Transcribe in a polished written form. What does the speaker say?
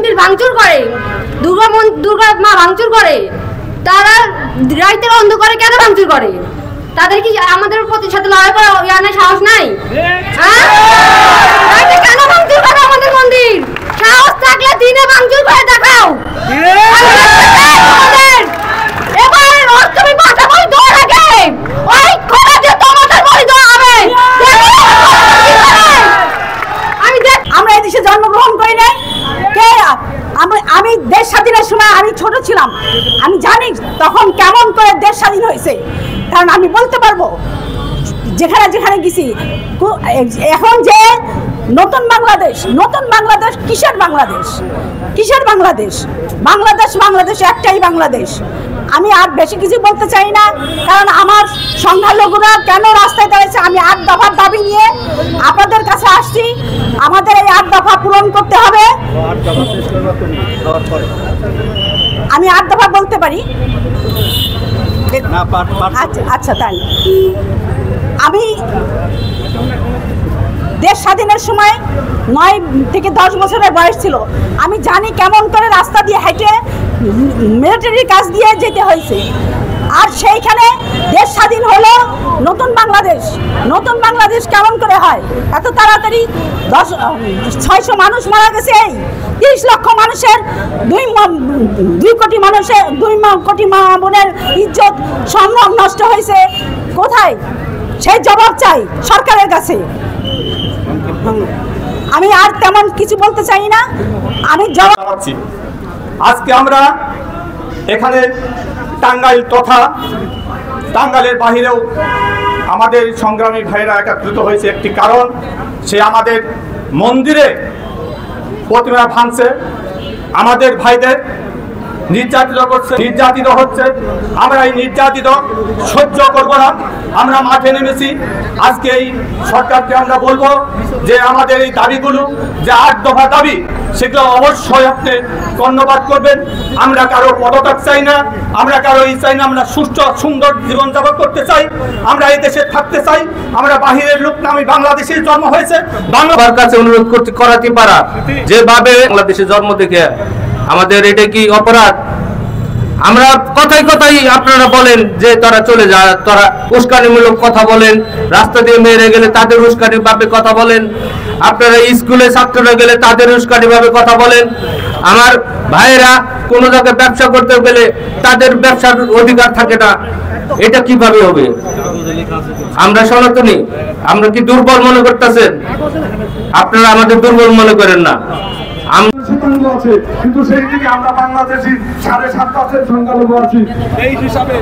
মন্দির ভাঙচুর করে, দুর্গা মা ভাঙচুর করে, তারা রাইতের অন্ধকারে কেন ভাঙচুর করে? তাদের কি আমাদের প্রতি সাথে লড়াই করা ইয়ানের সাহস নাই? রাইতে কেন ভাঙচুর করে আমাদের মন্দির? সাহস থাকলে দিনে ভাঙচুর করে দেখাও। এবার অষ্টমী পাশা বই দৌড় আগে ওই খোলা যে তোমাদের বই দৌড় হবে। আমরা এই দেশে জন্মগ্রহণ করি নাই। কে আমি দেশ স্বাধীনের সময় আমি ছোট ছিলাম, আমি জানি তখন কেমন করে দেশ স্বাধীন হয়েছে, কারণ আমি বলতে পারবো যেখানে যেখানে গেছি। এখন যে নতুন বাংলাদেশ, নতুন বাংলাদেশ কিসের বাংলাদেশ? কিসের বাংলাদেশ? বাংলাদেশ একটাই বাংলাদেশ। আমি আর বেশি কিছু বলতে চাই না, কারণ আমার সংখ্যালঘুরা কেন রাস্তায় দাঁড়িয়েছে, আমি 8 দফার দাবি নিয়ে আপনাদের কাছে আসছি। আমাদের এই 8 দফা পূরণ করতে হবে। আমি 8 দফা বলতে পারি। আচ্ছা তাই আমি দেশ স্বাধীনের সময় 9 থেকে 10 বছরের বয়স ছিল। আমি জানি কেমন করে রাস্তা দিয়ে হেঁটে মিলিটারি কাজ দিয়ে যেতে হয়েছে। আর সেইখানে দেশ স্বাধীন হলো নতুন বাংলাদেশ। নতুন বাংলাদেশ কেমন করে হয়? এত তাড়াতাড়ি 600 মানুষ মারা গেছে, এই 30 লক্ষ মানুষের 2 কোটি মানুষের 2 কোটি মা বোনের ইজ্জত সম্মান নষ্ট হয়েছে। কোথায়? সেই জবাব চাই সরকারের কাছে। আমি আর তেমন কিছু বলতে চাই না। আমি জবাব চাচ্ছি। আজকে আমরা এখানে টাঙ্গাইল তথা টাঙ্গাইলের বাহিরেও আমাদের সংগ্রামী ভাইরা একত্রিত হয়েছে একটি কারণ, সে আমাদের মন্দিরে প্রতিমা ভাঙছে, আমাদের ভাইদের নির্যাতিত হচ্ছে। আমরা এই নির্যাতিত সহ্য করব না, আমরা মাঠে নেমেছি। আজকে এই সরকারকে আমরা বলবো যে আমাদের এই দাবিগুলো যে 8 দফা দাবি, সেগুলো অবশ্যই আপনি কর্ণপাত করবেন। আমরা কারো পদত্যাগ চাই না, আমরা কারো চাই না, আমরা সুস্থ সুন্দর জীবনযাপন করতে চাই, আমরা এই দেশে থাকতে চাই। আমরা বাহিরের লোক না, আমি বাংলাদেশের জন্ম হয়েছে। বাংলার কাছে অনুরোধ করাতে পারা যেভাবে বাংলাদেশে জন্ম দেখে আমাদের এটা কি অপরাধ? আমরা কথাই কথাই আপনারা বলেন যে তারা চলে যায়, তারা উস্কানিমূলক কথা বলেন, রাস্তা দিয়ে মেরে গেলে তাদের উস্কানি ভাবে কথা বলেন, আপনারা স্কুলে ছাত্ররা গেলে তাদের উস্কানি ভাবে কথা বলেন। আমার ভাইয়েরা কোনো জায়গায় ব্যবসা করতে গেলে তাদের ব্যবসার অধিকার থাকে না, এটা কিভাবে হবে? আমরা সনাতনী, আমরা কি দুর্বল মনে করতেছেন? আপনারা আমাদের দুর্বল মনে করেন না। কিন্তু সেই দিকে আমরা বাংলাদেশি 7.5% সংখ্যালঘু আছি। এই হিসাবে